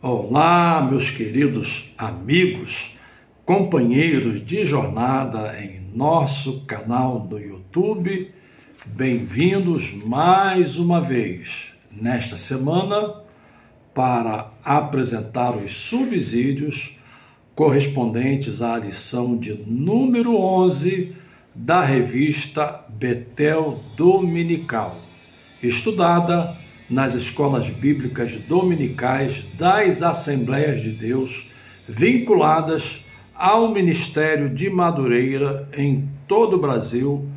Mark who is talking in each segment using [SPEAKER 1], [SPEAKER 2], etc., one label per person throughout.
[SPEAKER 1] Olá, meus queridos amigos, companheiros de jornada em nosso canal do YouTube, bem-vindos mais uma vez nesta semana para apresentar os subsídios correspondentes à lição de número 11 da revista Betel Dominical, estudada nas escolas bíblicas dominicais das Assembleias de Deus, vinculadas ao Ministério de Madureira em todo o Brasil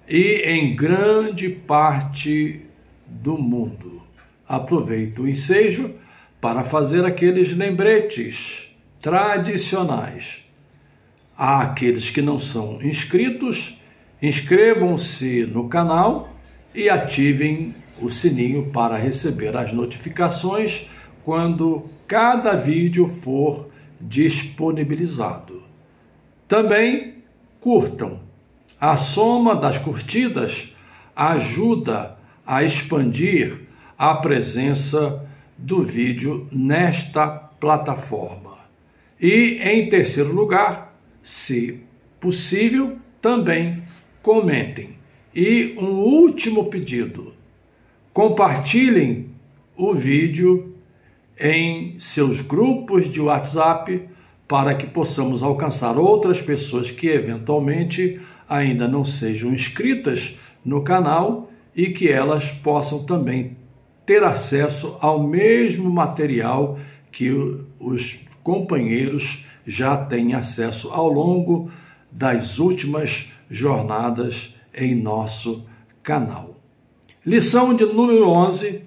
[SPEAKER 1] e em grande parte do mundo. Aproveito o ensejo para fazer aqueles lembretes tradicionais. Àqueles que não são inscritos, inscrevam-se no canal e ativem o sininho para receber as notificações quando cada vídeo for disponibilizado. Também curtam. A soma das curtidas ajuda a expandir a presença do vídeo nesta plataforma. E, em terceiro lugar, se possível, também comentem. E um último pedido: compartilhem o vídeo em seus grupos de WhatsApp para que possamos alcançar outras pessoas que eventualmente ainda não sejam inscritas no canal e que elas possam também ter acesso ao mesmo material que os companheiros já têm acesso ao longo das últimas jornadas em nosso canal. Lição de número 11,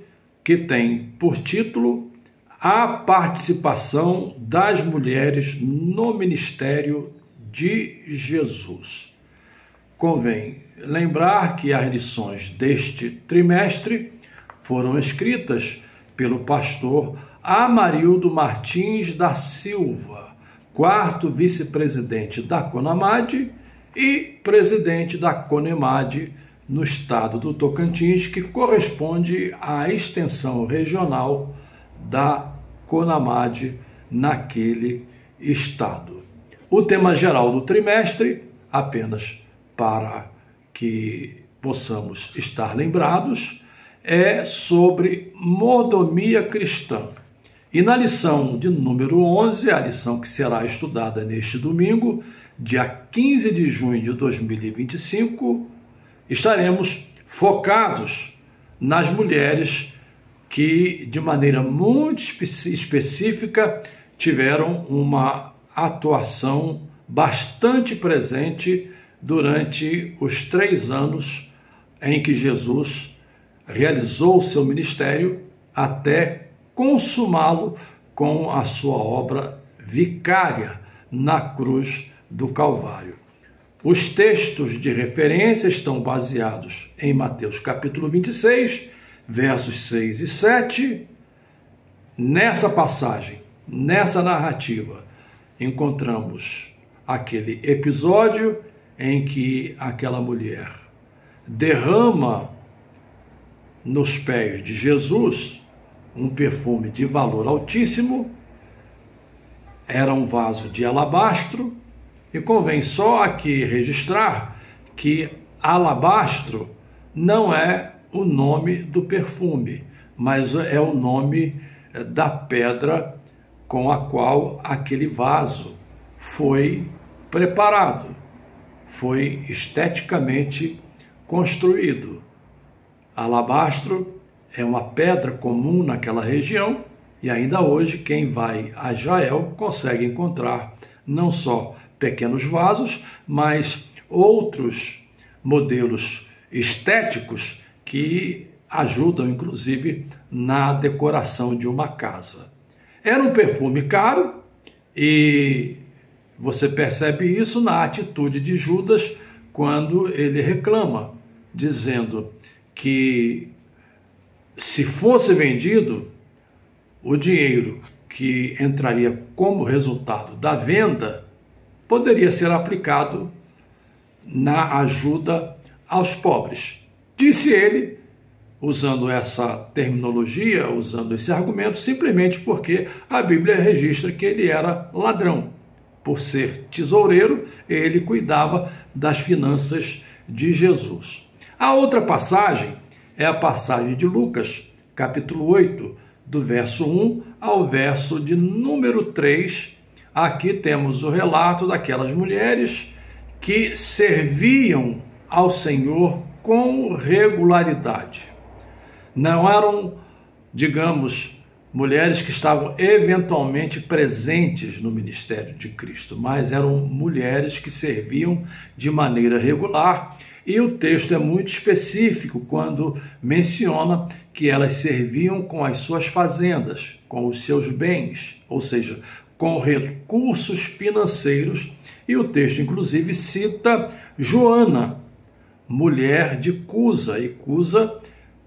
[SPEAKER 1] que tem por título a participação das mulheres no ministério de Jesus. Convém lembrar que as lições deste trimestre foram escritas pelo pastor Amarildo Martins da Silva, quarto vice-presidente da CONAMAD e presidente da CONEMAD no estado do Tocantins, que corresponde à extensão regional da CONAMAD naquele estado. O tema geral do trimestre, apenas para que possamos estar lembrados, é sobre mordomia cristã. E na lição de número 11, a lição que será estudada neste domingo, dia 15 de junho de 2025, estaremos focados nas mulheres que, de maneira muito específica, tiveram uma atuação bastante presente durante os 3 anos em que Jesus realizou o seu ministério até consumá-lo com a sua obra vicária na cruz do Calvário. Os textos de referência estão baseados em Mateus capítulo 26, versos 6 e 7. Nessa passagem, nessa narrativa, encontramos aquele episódio em que aquela mulher derrama nos pés de Jesus um perfume de valor altíssimo. Era um vaso de alabastro, e convém só aqui registrar que alabastro não é o nome do perfume, mas é o nome da pedra com a qual aquele vaso foi preparado, foi esteticamente construído. Alabastro é uma pedra comum naquela região e ainda hoje quem vai a Israel consegue encontrar não só pequenos vasos, mas outros modelos estéticos que ajudam, inclusive, na decoração de uma casa. Era um perfume caro e você percebe isso na atitude de Judas quando ele reclama, dizendo que se fosse vendido, o dinheiro que entraria como resultado da venda poderia ser aplicado na ajuda aos pobres. Disse ele usando essa terminologia, usando esse argumento, simplesmente porque a Bíblia registra que ele era ladrão. Por ser tesoureiro, ele cuidava das finanças de Jesus. A outra passagem é a passagem de Lucas, capítulo 8, do verso 1 ao verso de número 3. Aqui temos o relato daquelas mulheres que serviam ao Senhor com regularidade. Não eram, digamos, mulheres que estavam eventualmente presentes no ministério de Cristo, mas eram mulheres que serviam de maneira regular. E o texto é muito específico quando menciona que elas serviam com as suas fazendas, com os seus bens, ou seja, com recursos financeiros. E o texto, inclusive, cita Joana, mulher de Cusa, e Cusa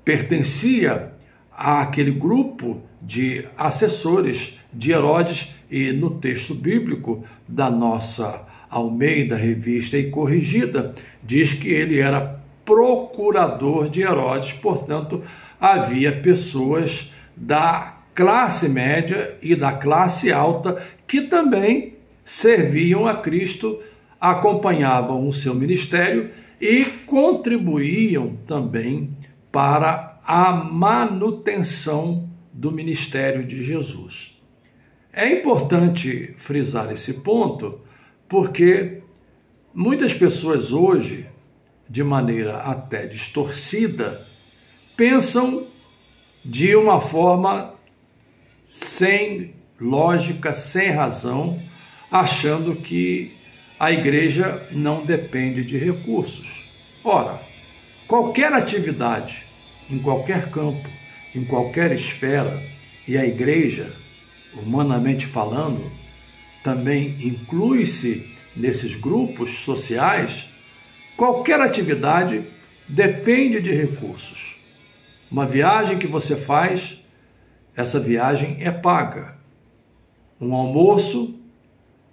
[SPEAKER 1] pertencia àquele grupo de assessores de Herodes, e no texto bíblico da nossa Almeida, Revista e Corrigida, diz que ele era procurador de Herodes, portanto, havia pessoas da classe média e da classe alta que também serviam a Cristo, acompanhavam o seu ministério e contribuíam também para a manutenção do ministério de Jesus. É importante frisar esse ponto, porque muitas pessoas hoje, de maneira até distorcida, pensam de uma forma sem lógica, sem razão, achando que a igreja não depende de recursos. Ora, qualquer atividade, em qualquer campo, em qualquer esfera, e a igreja, humanamente falando, também inclui-se nesses grupos sociais, qualquer atividade depende de recursos. Uma viagem que você faz, essa viagem é paga. Um almoço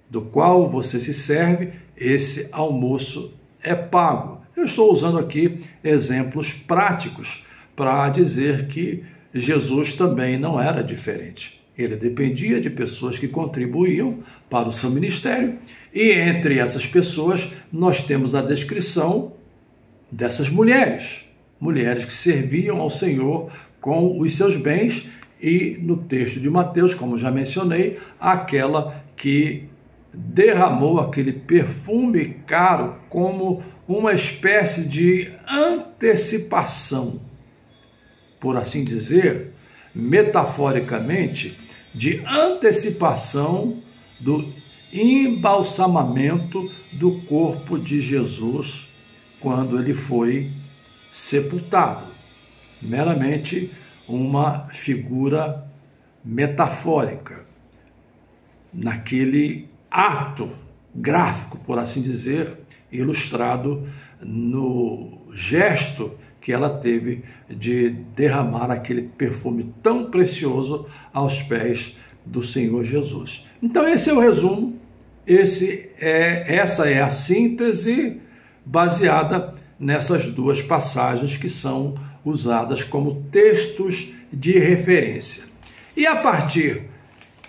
[SPEAKER 1] do qual você se serve, esse almoço é pago. Eu estou usando aqui exemplos práticos para dizer que Jesus também não era diferente. Ele dependia de pessoas que contribuíam para o seu ministério, e entre essas pessoas nós temos a descrição dessas mulheres que serviam ao Senhor com os seus bens, e no texto de Mateus, como já mencionei, aquela que derramou aquele perfume caro como uma espécie de antecipação, por assim dizer, metaforicamente, de antecipação do embalsamamento do corpo de Jesus quando ele foi sepultado. Meramente uma figura metafórica, naquele ato gráfico, por assim dizer, ilustrado no gesto que ela teve de derramar aquele perfume tão precioso aos pés do Senhor Jesus. Então esse é o resumo, essa é a síntese baseada nessas duas passagens que são usadas como textos de referência. E a partir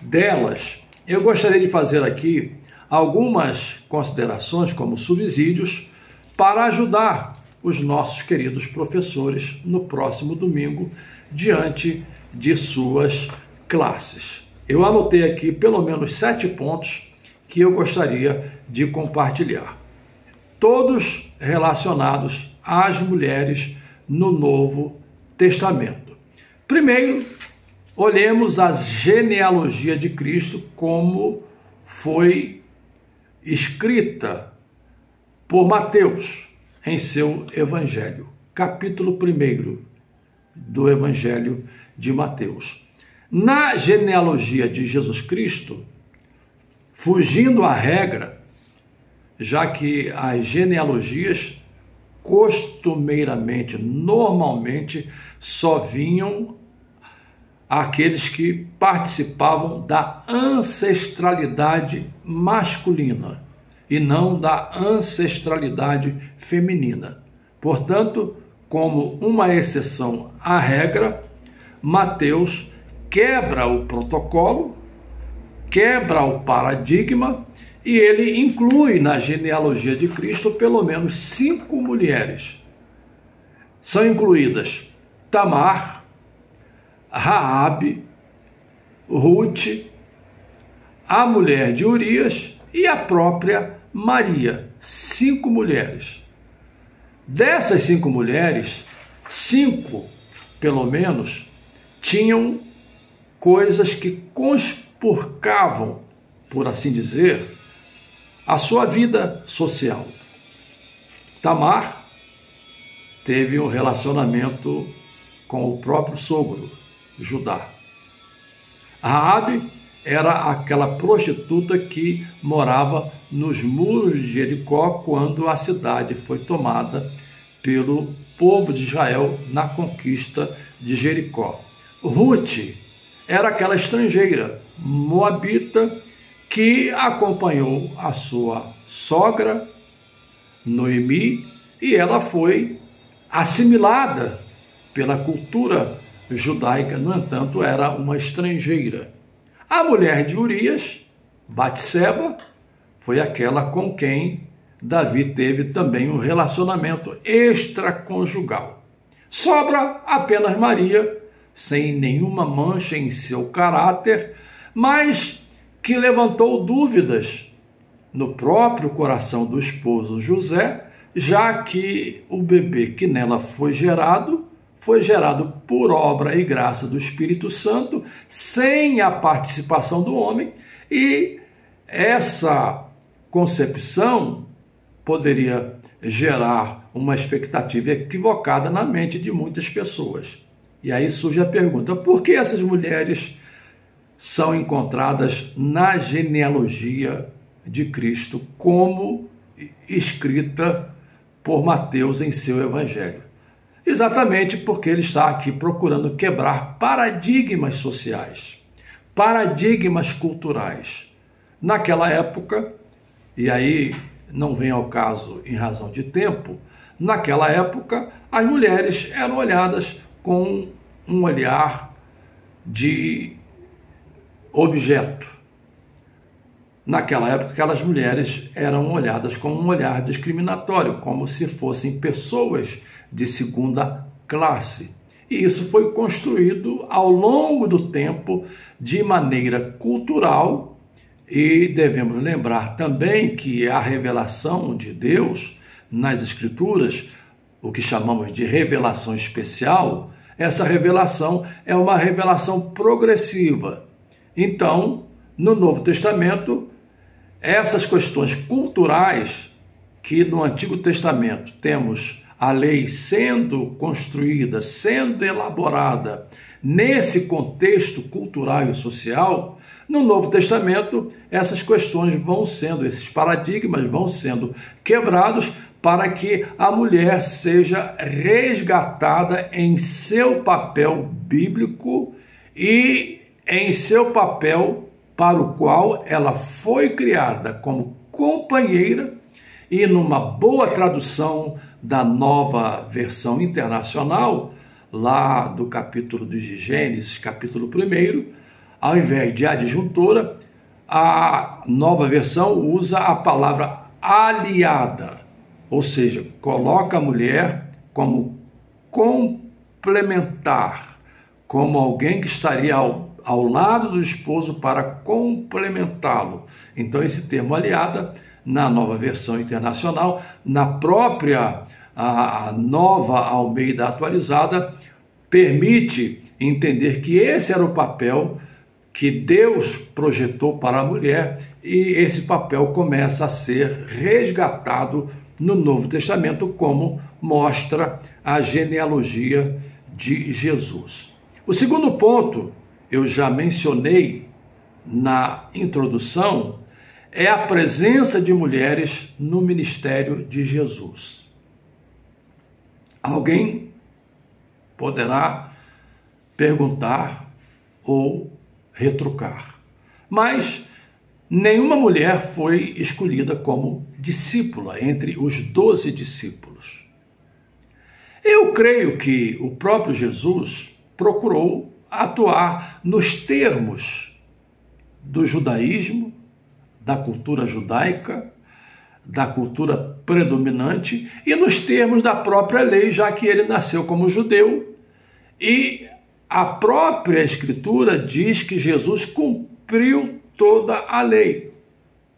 [SPEAKER 1] delas, eu gostaria de fazer aqui algumas considerações como subsídios para ajudar os nossos queridos professores no próximo domingo diante de suas classes. Eu anotei aqui pelo menos 7 pontos que eu gostaria de compartilhar, todos relacionados às mulheres no Novo Testamento. Primeiro, olhemos a genealogia de Cristo como foi escrita por Mateus em seu Evangelho, capítulo 1 do Evangelho de Mateus. Na genealogia de Jesus Cristo, fugindo à regra, já que as genealogias costumeiramente, normalmente, só vinham aqueles que participavam da ancestralidade masculina e não da ancestralidade feminina. Portanto, como uma exceção à regra, Mateus quebra o protocolo, quebra o paradigma e ele inclui na genealogia de Cristo pelo menos 5 mulheres. São incluídas Tamar, Raabe, Ruth, a mulher de Urias e a própria Maria. 5 mulheres. Dessas 5 mulheres, 5, pelo menos, tinham coisas que conspurcavam, por assim dizer, a sua vida social. Tamar teve um relacionamento com o próprio sogro, Judá. Raabe era aquela prostituta que morava nos muros de Jericó quando a cidade foi tomada pelo povo de Israel na conquista de Jericó. Ruth era aquela estrangeira moabita que acompanhou a sua sogra, Noemi, e ela foi assimilada pela cultura judaica, no entanto, era uma estrangeira. A mulher de Urias, Batseba, foi aquela com quem Davi teve também um relacionamento extraconjugal. Sobra apenas Maria, sem nenhuma mancha em seu caráter, mas que levantou dúvidas no próprio coração do esposo José, já que o bebê que nela foi gerado por obra e graça do Espírito Santo, sem a participação do homem, e essa concepção poderia gerar uma expectativa equivocada na mente de muitas pessoas. E aí surge a pergunta: por que essas mulheres são encontradas na genealogia de Cristo como escrita por Mateus em seu evangelho? Exatamente porque ele está aqui procurando quebrar paradigmas sociais, paradigmas culturais. Naquela época, e aí não vem ao caso em razão de tempo, naquela época as mulheres eram olhadas com um olhar de objeto. Naquela época, aquelas mulheres eram olhadas com um olhar discriminatório, como se fossem pessoas de segunda classe. E isso foi construído ao longo do tempo de maneira cultural, e devemos lembrar também que a revelação de Deus nas Escrituras, o que chamamos de revelação especial, essa revelação é uma revelação progressiva. Então, no Novo Testamento, essas questões culturais que no Antigo Testamento temos a lei sendo construída, sendo elaborada nesse contexto cultural e social, no Novo Testamento essas questões vão sendo, esses paradigmas vão sendo quebrados para que a mulher seja resgatada em seu papel bíblico e em seu papel para o qual ela foi criada como companheira. E numa boa tradução da Nova Versão Internacional, lá do capítulo de Gênesis, capítulo 1, ao invés de adjuntora, a Nova Versão usa a palavra aliada, ou seja, coloca a mulher como complementar, como alguém que estaria ao lado do esposo para complementá-lo. Então esse termo aliada, na Nova Versão Internacional, na própria a Nova Almeida Atualizada, permite entender que esse era o papel que Deus projetou para a mulher, e esse papel começa a ser resgatado no Novo Testamento, como mostra a genealogia de Jesus. O segundo ponto, eu já mencionei na introdução, é a presença de mulheres no ministério de Jesus. Alguém poderá perguntar ou retrucar, mas nenhuma mulher foi escolhida como discípula entre os 12 discípulos. Eu creio que o próprio Jesus procurou atuar nos termos do judaísmo, da cultura judaica, da cultura predominante e nos termos da própria lei, já que ele nasceu como judeu e a própria Escritura diz que Jesus cumpriu toda a lei.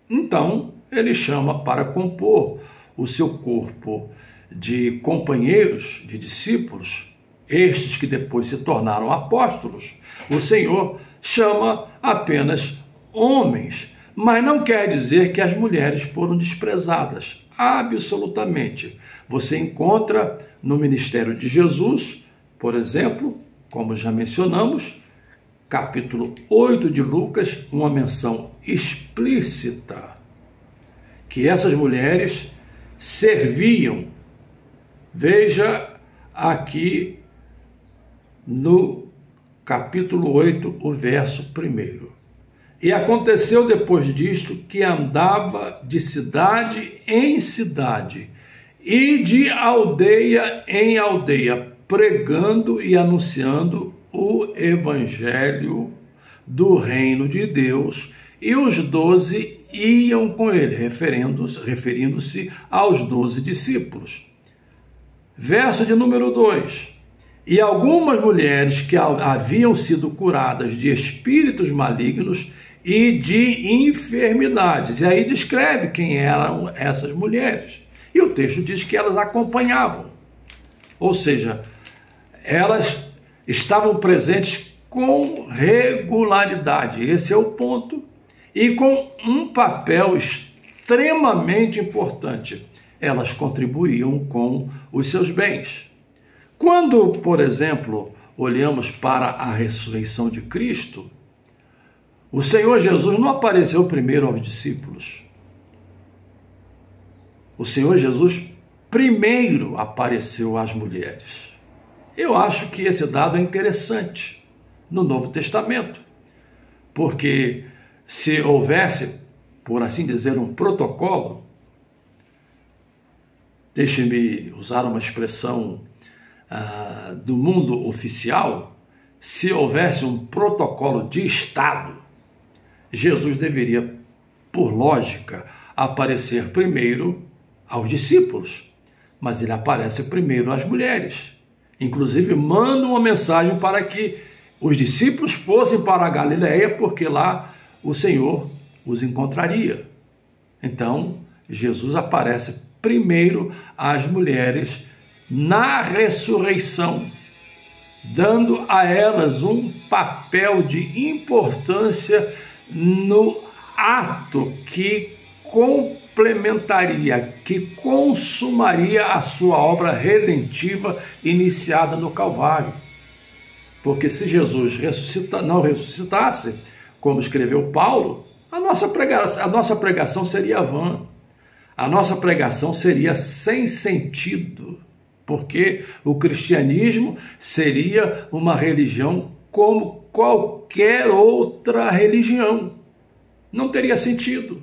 [SPEAKER 1] Então, ele chama para compor o seu corpo de companheiros, de discípulos, estes que depois se tornaram apóstolos. O Senhor chama apenas homens, mas não quer dizer que as mulheres foram desprezadas. Absolutamente. Você encontra no ministério de Jesus, por exemplo, como já mencionamos, capítulo 8 de Lucas, uma menção explícita que essas mulheres serviam. Veja aqui no capítulo 8, o verso 1. E aconteceu depois disto que andava de cidade em cidade e de aldeia em aldeia, pregando e anunciando o evangelho do reino de Deus, e os 12 iam com ele, referindo-se aos 12 discípulos. Verso de número 2. E algumas mulheres que haviam sido curadas de espíritos malignos e de enfermidades. E aí descreve quem eram essas mulheres. E o texto diz que elas acompanhavam. Ou seja, elas estavam presentes com regularidade. Esse é o ponto. E com um papel extremamente importante. Elas contribuíam com os seus bens. Quando, por exemplo, olhamos para a ressurreição de Cristo, o Senhor Jesus não apareceu primeiro aos discípulos. O Senhor Jesus primeiro apareceu às mulheres. Eu acho que esse dado é interessante no Novo Testamento, porque se houvesse, por assim dizer, um protocolo, deixe-me usar uma expressão do mundo oficial, se houvesse um protocolo de Estado, Jesus deveria, por lógica, aparecer primeiro aos discípulos, mas ele aparece primeiro às mulheres. Inclusive, manda uma mensagem para que os discípulos fossem para a Galileia, porque lá o Senhor os encontraria. Então, Jesus aparece primeiro às mulheres na ressurreição, dando a elas um papel de importância no ato que complementaria, que consumaria a sua obra redentiva iniciada no Calvário. Porque se Jesus não ressuscitasse, como escreveu Paulo, a nossa pregação seria vã, a nossa pregação seria sem sentido, porque o cristianismo seria uma religião como qualquer outra religião. Não teria sentido.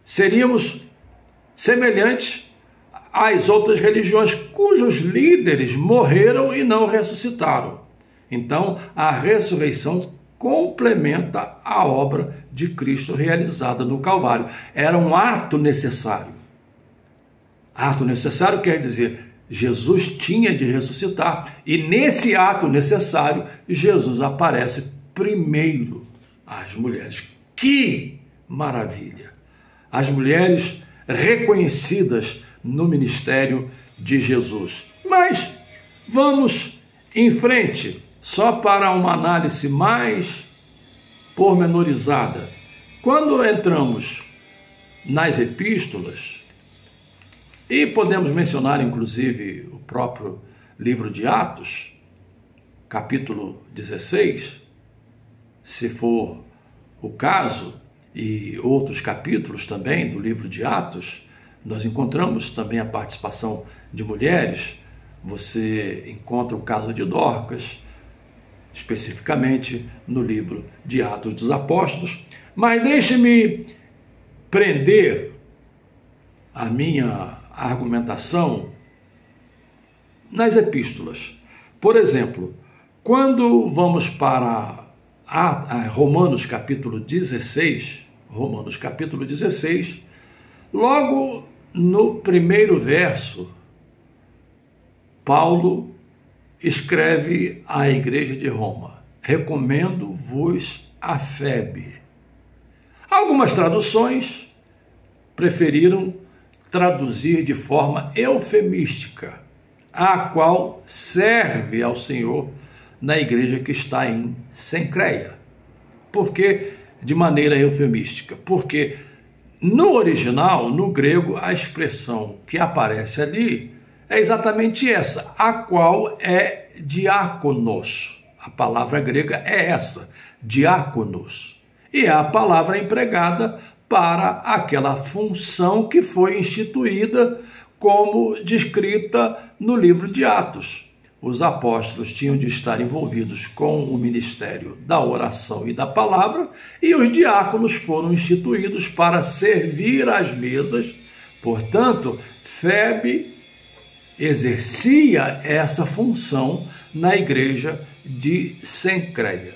[SPEAKER 1] Seríamos semelhantes às outras religiões cujos líderes morreram e não ressuscitaram. Então, a ressurreição complementa a obra de Cristo realizada no Calvário. Era um ato necessário. Ato necessário quer dizer, Jesus tinha de ressuscitar, e nesse ato necessário, Jesus aparece primeiro às mulheres. Que maravilha! As mulheres reconhecidas no ministério de Jesus. Mas vamos em frente, só para uma análise mais pormenorizada. Quando entramos nas epístolas, e podemos mencionar inclusive o próprio livro de Atos, capítulo 16, se for o caso, e outros capítulos também do livro de Atos, nós encontramos também a participação de mulheres. Você encontra o caso de Dorcas, especificamente no livro de Atos dos Apóstolos. Mas deixe-me prender a minha argumentação nas epístolas. Por exemplo, quando vamos para Romanos capítulo 16, logo no primeiro verso, Paulo escreve à igreja de Roma: recomendo-vos a Febe. Algumas traduções preferiram traduzir de forma eufemística, a qual serve ao Senhor na igreja que está em Cencreia. Por que de maneira eufemística? Porque no original, no grego, a expressão que aparece ali é exatamente essa, a qual é diáconos. A palavra grega é essa, diáconos. E é a palavra empregada para aquela função que foi instituída como descrita no livro de Atos. Os apóstolos tinham de estar envolvidos com o ministério da oração e da palavra, e os diáconos foram instituídos para servir às mesas. Portanto, Febe exercia essa função na igreja de Cencreia.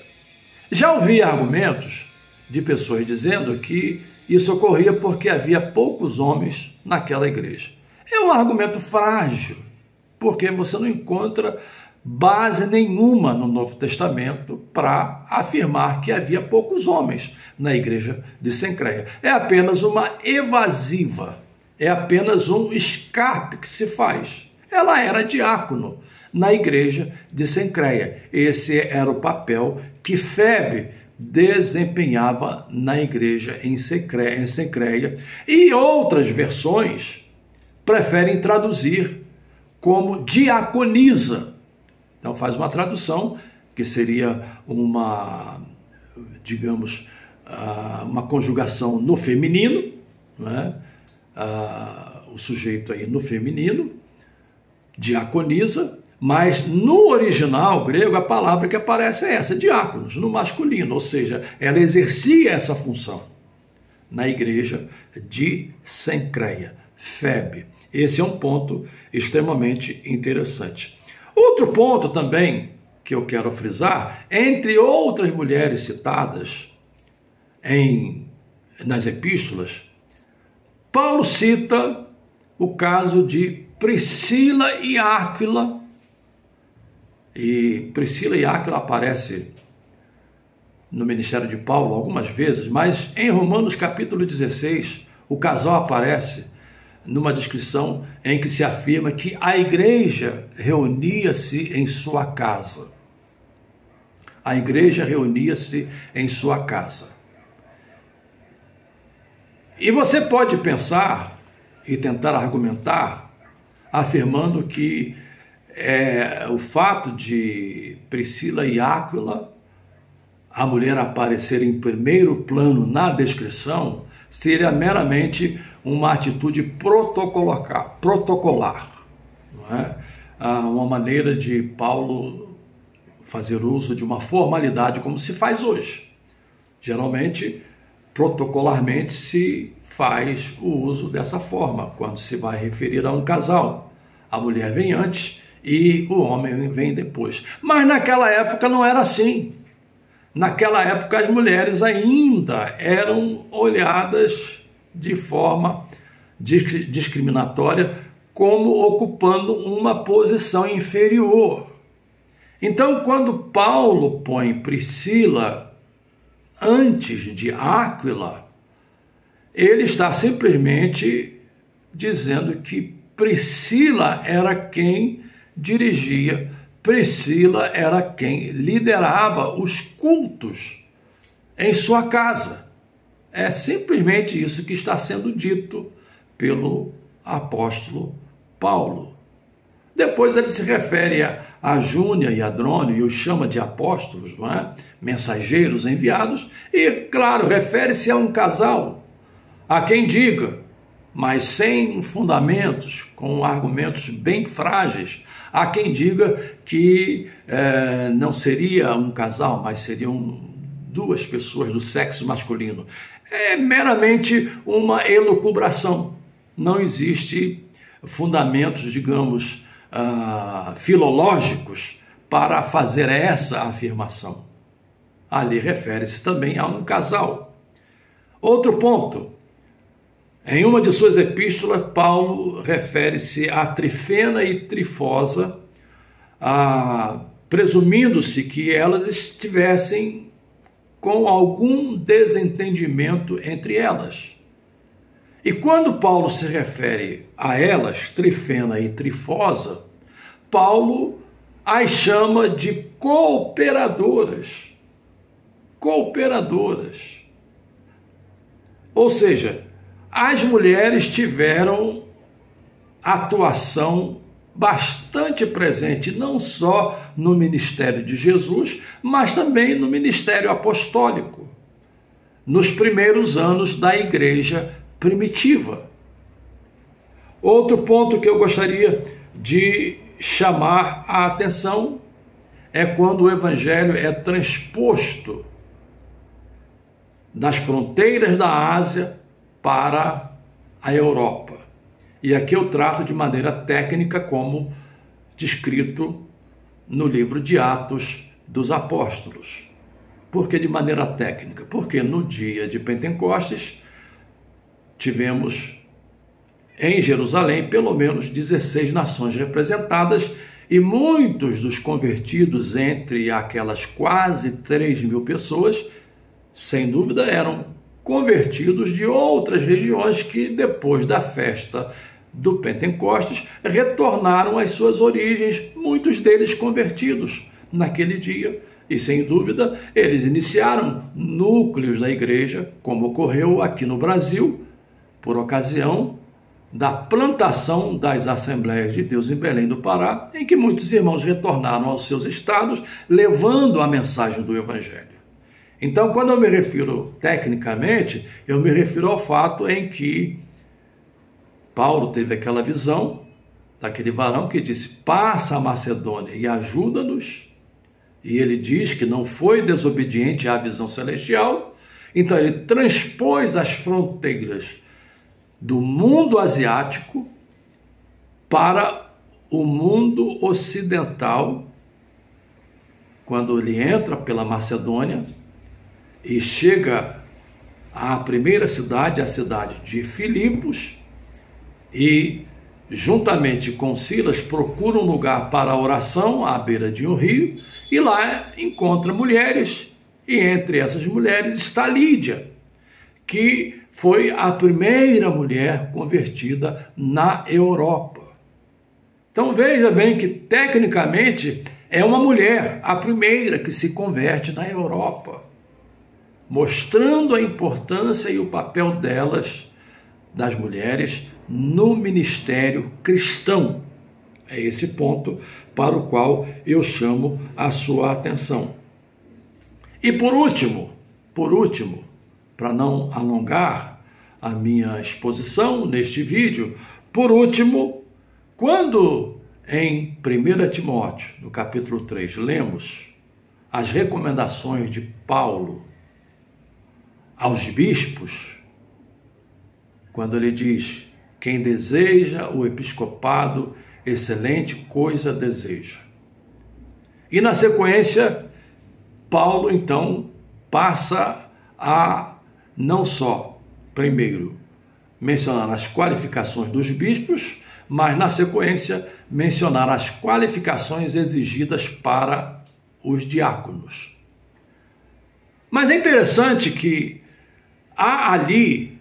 [SPEAKER 1] Já ouvi argumentos de pessoas dizendo que isso ocorria porque havia poucos homens naquela igreja. É um argumento frágil, porque você não encontra base nenhuma no Novo Testamento para afirmar que havia poucos homens na igreja de Cencreia. É apenas uma evasiva, é apenas um escape que se faz. Ela era diácono na igreja de Cencreia. Esse era o papel que Febe desempenhava na igreja em Cencreia. E outras versões preferem traduzir como diaconisa. Então faz uma tradução que seria uma, digamos, uma conjugação no feminino, né? O sujeito aí no feminino, diaconisa, mas no original grego a palavra que aparece é essa, diáconos, no masculino, ou seja, ela exercia essa função na igreja de Cencreia, Febe. Esse é um ponto extremamente interessante. Outro ponto também que eu quero frisar, entre outras mulheres citadas nas epístolas, Paulo cita o caso de Priscila e Áquila. E Priscila e Áquila aparece no ministério de Paulo algumas vezes, mas em Romanos capítulo 16, o casal aparece numa descrição em que se afirma que a igreja reunia-se em sua casa. A igreja reunia-se em sua casa. E você pode pensar e tentar argumentar afirmando que o fato de Priscila e Áquila, a mulher aparecer em primeiro plano na descrição, seria meramente uma atitude protocolar, não é? Uma maneira de Paulo fazer uso de uma formalidade como se faz hoje. Geralmente, protocolarmente se faz o uso dessa forma, quando se vai referir a um casal. A mulher vem antes e o homem vem depois. Mas naquela época não era assim. Naquela época as mulheres ainda eram olhadas de forma discriminatória como ocupando uma posição inferior. Então, quando Paulo põe Priscila antes de Áquila, ele está simplesmente dizendo que Priscila era quem dirigia, Priscila era quem liderava os cultos em sua casa. É simplesmente isso que está sendo dito pelo apóstolo Paulo. Depois ele se refere a Júnia e a Drônio e os chama de apóstolos, não é? Mensageiros enviados, e, claro, refere-se a um casal, a quem diga, mas sem fundamentos, com argumentos bem frágeis, há quem diga que não seria um casal, mas seriam duas pessoas do sexo masculino. É meramente uma elucubração. Não existe fundamentos, digamos, filológicos para fazer essa afirmação. Ali refere-se também a um casal. Outro ponto, em uma de suas epístolas, Paulo refere-se a Trifena e Trifosa, presumindo-se que elas estivessem com algum desentendimento entre elas. E quando Paulo se refere a elas, Trifena e Trifosa, Paulo as chama de cooperadoras. Cooperadoras. Ou seja, as mulheres tiveram atuação bastante presente, não só no ministério de Jesus, mas também no ministério apostólico, nos primeiros anos da igreja primitiva. Outro ponto que eu gostaria de chamar a atenção é quando o evangelho é transposto das fronteiras da Ásia para a Europa. E aqui eu trato de maneira técnica, como descrito no livro de Atos dos Apóstolos. Por que de maneira técnica? Porque no dia de Pentecostes tivemos em Jerusalém pelo menos 16 nações representadas, e muitos dos convertidos, entre aquelas quase 3.000 pessoas, sem dúvida eram convertidos de outras regiões que, depois da festa do Pentecostes, retornaram às suas origens, muitos deles convertidos naquele dia. E, sem dúvida, eles iniciaram núcleos da igreja, como ocorreu aqui no Brasil, por ocasião da plantação das Assembleias de Deus em Belém do Pará, em que muitos irmãos retornaram aos seus estados, levando a mensagem do Evangelho. Então, quando eu me refiro tecnicamente, eu me refiro ao fato em que Paulo teve aquela visão daquele varão que disse: passa a Macedônia e ajuda-nos. E ele diz que não foi desobediente à visão celestial. Então ele transpôs as fronteiras do mundo asiático para o mundo ocidental, quando ele entra pela Macedônia e chega à primeira cidade, a cidade de Filipos, e juntamente com Silas procura um lugar para a oração à beira de um rio, e lá encontra mulheres, e entre essas mulheres está Lídia, que foi a primeira mulher convertida na Europa. Então veja bem que tecnicamente é uma mulher a primeira que se converte na Europa, mostrando a importância e o papel delas, das mulheres, no ministério cristão. É esse ponto para o qual eu chamo a sua atenção. E por último, para não alongar a minha exposição neste vídeo, por último, quando em 1 Timóteo, no capítulo 3, lemos as recomendações de Paulo aos bispos, quando ele diz: quem deseja o episcopado, excelente coisa deseja. E na sequência, Paulo então passa a não só, primeiro, mencionar as qualificações dos bispos, mas na sequência mencionar as qualificações exigidas para os diáconos. Mas é interessante que há ali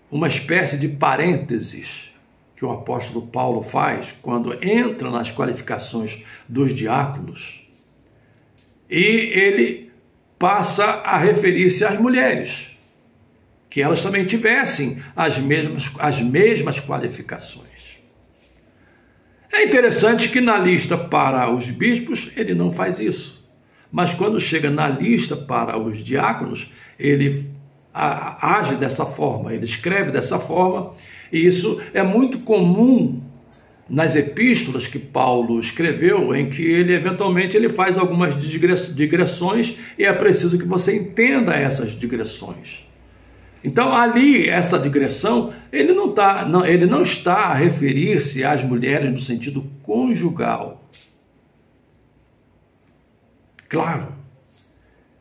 [SPEAKER 1] uma espécie de parênteses que o apóstolo Paulo faz quando entra nas qualificações dos diáconos, e ele passa a referir-se às mulheres, que elas também tivessem as mesmas qualificações. É interessante que na lista para os bispos ele não faz isso, mas quando chega na lista para os diáconos, ele age dessa forma, ele escreve dessa forma, e isso é muito comum nas epístolas que Paulo escreveu, em que ele eventualmente faz algumas digressões, e é preciso que você entenda essas digressões. Então, ali, essa digressão, ele não está a referir-se às mulheres no sentido conjugal. Claro,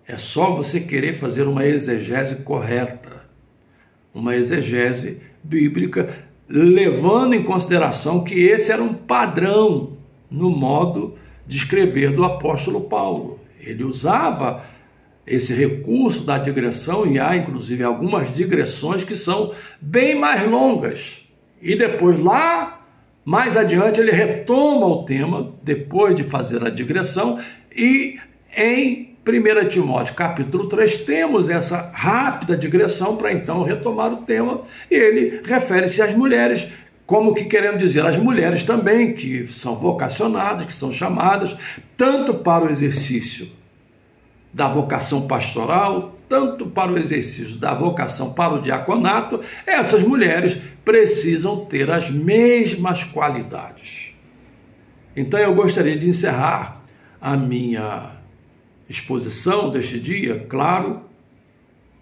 [SPEAKER 1] é só você querer fazer uma exegese correta, uma exegese bíblica, levando em consideração que esse era um padrão no modo de escrever do apóstolo Paulo. Ele usava esse recurso da digressão, e há inclusive algumas digressões que são bem mais longas. E depois, lá mais adiante, ele retoma o tema, depois de fazer a digressão, e em 1 Timóteo capítulo 3 temos essa rápida digressão para então retomar o tema, e ele refere-se às mulheres, como que querendo dizer, as mulheres também que são vocacionadas, que são chamadas tanto para o exercício da vocação pastoral, tanto para o exercício da vocação para o diaconato. Essas mulheres precisam ter as mesmas qualidades. Então eu gostaria de encerrar a minha exposição deste dia, claro,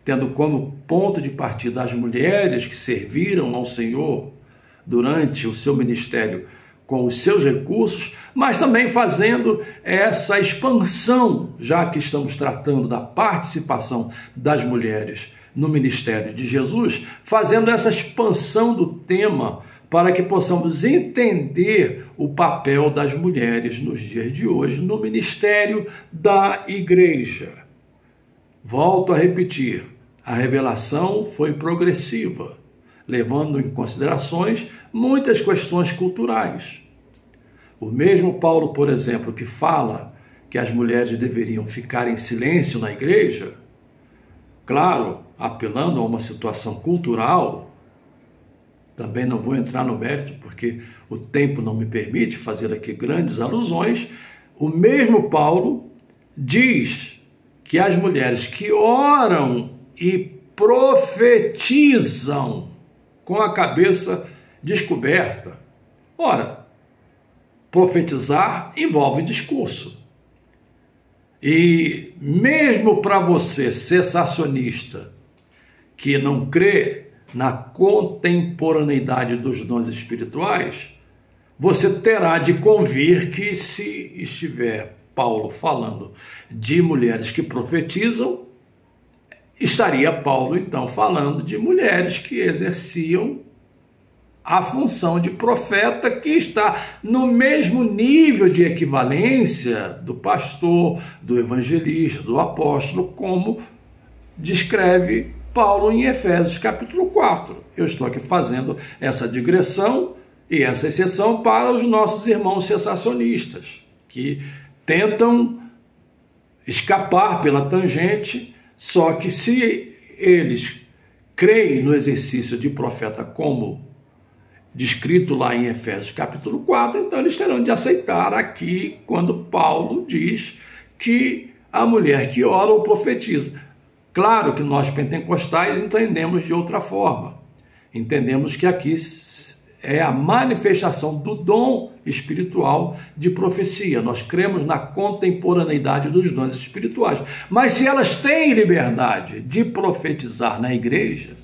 [SPEAKER 1] tendo como ponto de partida as mulheres que serviram ao Senhor durante o seu ministério com os seus recursos, mas também fazendo essa expansão, já que estamos tratando da participação das mulheres no ministério de Jesus, fazendo essa expansão do tema para que possamos entender o papel das mulheres nos dias de hoje no ministério da igreja. Volto a repetir, a revelação foi progressiva, levando em considerações muitas questões culturais. O mesmo Paulo, por exemplo, que fala que as mulheres deveriam ficar em silêncio na igreja, claro, apelando a uma situação cultural, também não vou entrar no mérito, porque o tempo não me permite fazer aqui grandes alusões. O mesmo Paulo diz que as mulheres que oram e profetizam com a cabeça descoberta. Ora, profetizar envolve discurso. E mesmo para você, cessacionista, que não crê na contemporaneidade dos dons espirituais, você terá de convir que, se estiver Paulo falando de mulheres que profetizam, estaria Paulo então falando de mulheres que exerciam a função de profeta, que está no mesmo nível de equivalência do pastor, do evangelista, do apóstolo, como descreve Paulo em Efésios capítulo 4. Eu estou aqui fazendo essa digressão e essa exceção para os nossos irmãos cessacionistas, que tentam escapar pela tangente, só que se eles creem no exercício de profeta como descrito lá em Efésios capítulo 4, então eles terão de aceitar aqui quando Paulo diz que a mulher que ora ou profetiza. Claro que nós pentecostais entendemos de outra forma. Entendemos que aqui é a manifestação do dom espiritual de profecia. Nós cremos na contemporaneidade dos dons espirituais. Mas se elas têm liberdade de profetizar na igreja,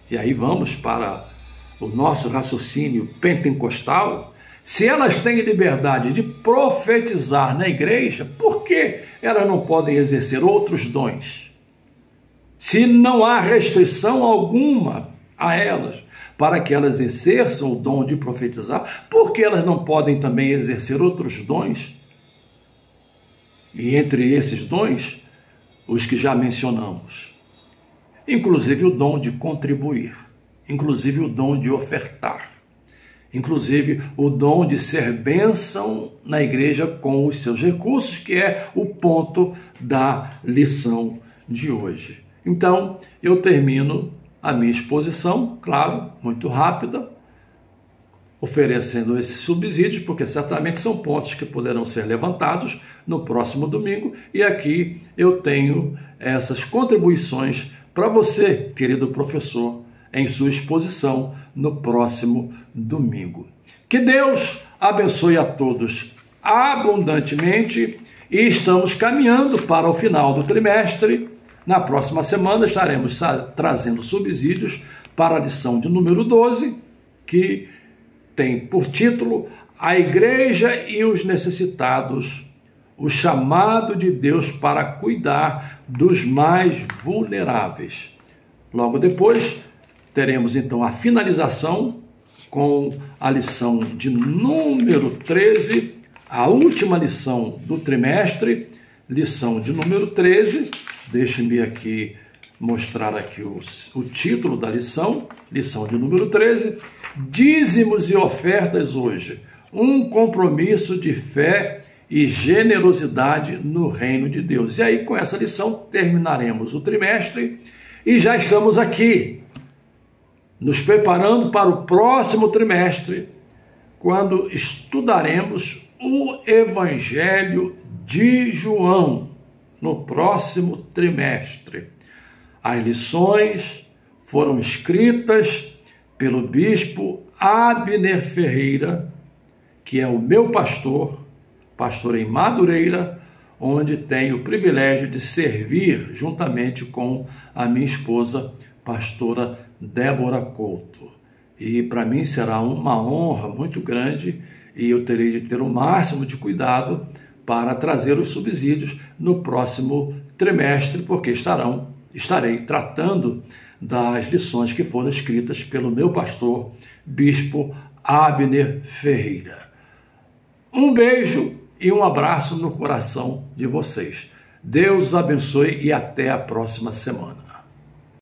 [SPEAKER 1] e aí vamos para o nosso raciocínio pentecostal, se elas têm liberdade de profetizar na igreja, por que elas não podem exercer outros dons? Se não há restrição alguma a elas para que elas exerçam o dom de profetizar, por que elas não podem também exercer outros dons? E entre esses dons, os que já mencionamos, inclusive o dom de contribuir, inclusive o dom de ofertar, inclusive o dom de ser bênção na igreja com os seus recursos, que é o ponto da lição de hoje. Então, eu termino a minha exposição, claro, muito rápida, oferecendo esses subsídios, porque certamente são pontos que poderão ser levantados no próximo domingo, e aqui eu tenho essas contribuições para você, querido professor, em sua exposição no próximo domingo. Que Deus abençoe a todos abundantemente, e estamos caminhando para o final do trimestre. Na próxima semana estaremos trazendo subsídios para a lição de número 12, que tem por título A Igreja e os Necessitados, o chamado de Deus para cuidar dos mais vulneráveis. Logo depois, teremos então a finalização com a lição de número 13, a última lição do trimestre, lição de número 13. Deixe-me aqui mostrar aqui o título da lição de número 13, dízimos e ofertas hoje, um compromisso de fé e generosidade no reino de Deus. E aí, com essa lição, terminaremos o trimestre e já estamos aqui, nos preparando para o próximo trimestre, quando estudaremos o Evangelho de João, no próximo trimestre. As lições foram escritas pelo bispo Abner Ferreira, que é o meu pastor em Madureira, onde tenho o privilégio de servir juntamente com a minha esposa, pastora Débora Couto. E para mim será uma honra muito grande e eu terei de ter o máximo de cuidado para trazer os subsídios no próximo trimestre, porque estarei tratando das lições que foram escritas pelo meu pastor, bispo Abner Ferreira. Um beijo e um abraço no coração de vocês. Deus os abençoe e até a próxima semana.